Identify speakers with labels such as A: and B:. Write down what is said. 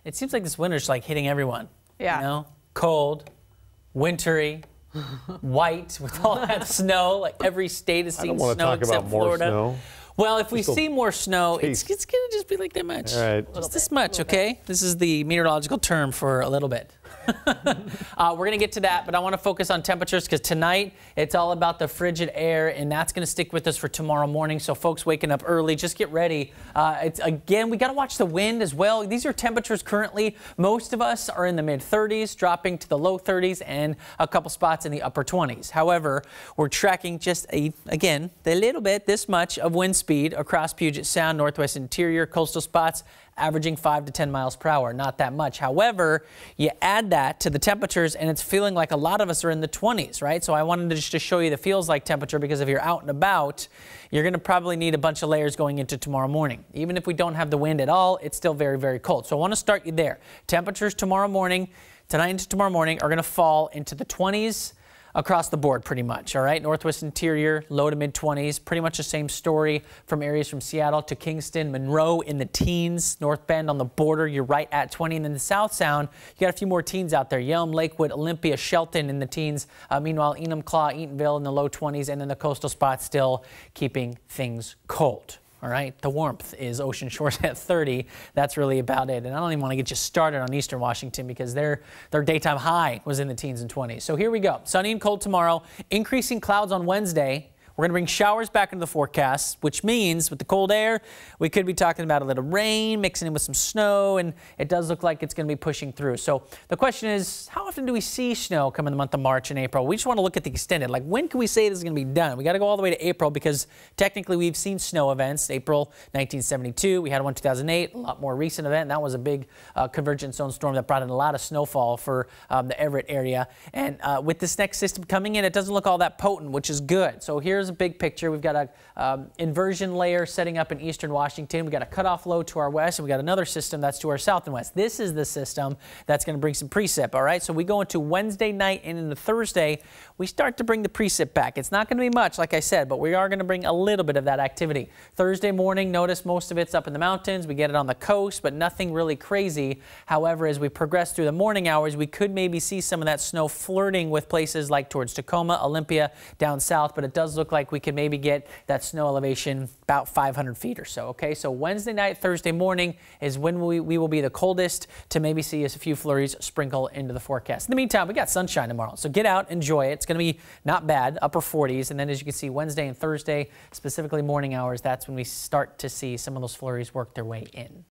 A: It seems like this winter's like hitting everyone.
B: Yeah.
A: You know, cold, wintry, white with all that snow. Like every state is seeing snow except Florida.
C: Snow.
A: Well, if we see more snow, it's going to just be like that much.
C: All right.
A: Just this much, okay? This is the meteorological term for a little bit. We're going to get to that, but I want to focus on temperatures because tonight it's all about the frigid air, and that's going to stick with us for tomorrow morning. So folks waking up early, just get ready. Again, we got to watch the wind as well. These are temperatures currently. Most of us are in the mid-30s, dropping to the low 30s, and a couple spots in the upper 20s. However, we're tracking just again a little bit, this much of wind speed across Puget Sound, Northwest Interior, coastal spots, averaging 5 to 10 miles per hour. Not that much. However, you add that to the temperatures and it's feeling like a lot of us are in the 20s, right? So I wanted to just show you the feels like temperature because if you're out and about, you're going to probably need a bunch of layers going into tomorrow morning. Even if we don't have the wind at all, it's still very, very cold. So I want to start you there. Temperatures tomorrow morning, tonight into tomorrow morning, are going to fall into the 20s across the board pretty much, all right? Northwest Interior, low to mid-20s, pretty much the same story from areas from Seattle to Kingston, Monroe in the teens, North Bend on the border, you're right at 20, and then the South Sound, you got a few more teens out there, Yelm, Lakewood, Olympia, Shelton in the teens, meanwhile, Enumclaw, Eatonville in the low 20s, and then the coastal spots still keeping things cold. All right, the warmth is Ocean Shores at 30. That's really about it. And I don't even want to get you started on Eastern Washington because their daytime high was in the teens and 20s. So here we go. Sunny and cold tomorrow. Increasing clouds on Wednesday. We're going to bring showers back into the forecast, which means with the cold air, we could be talking about a little rain mixing in with some snow, and it does look like it's going to be pushing through. So the question is, how often do we see snow come in the month of March and April? We just want to look at the extended. Like, when can we say this is going to be done? We got to go all the way to April because technically we've seen snow events. April 1972, we had one 2008, a lot more recent event. That was a big convergence zone storm that brought in a lot of snowfall for the Everett area. And with this next system coming in, it doesn't look all that potent, which is good. So here's a big picture. We've got a inversion layer setting up in eastern Washington. We've got a cutoff low to our west, and we got another system that's to our south and west. This is the system that's going to bring some precip, all right? So we go into Wednesday night and into Thursday, we start to bring the precip back. It's not going to be much, like I said, but we are going to bring a little bit of that activity. Thursday morning, notice most of it's up in the mountains. We get it on the coast, but nothing really crazy. However, as we progress through the morning hours, we could maybe see some of that snow flirting with places like towards Tacoma, Olympia, down south, but it does look like we could maybe get that snow elevation about 500 feet or so, okay? So Wednesday night, Thursday morning is when we will be the coldest to maybe see a few flurries sprinkle into the forecast. In the meantime, we got sunshine tomorrow, so get out, enjoy it. It's going to be not bad, upper 40s, and then as you can see, Wednesday and Thursday, specifically morning hours, that's when we start to see some of those flurries work their way in.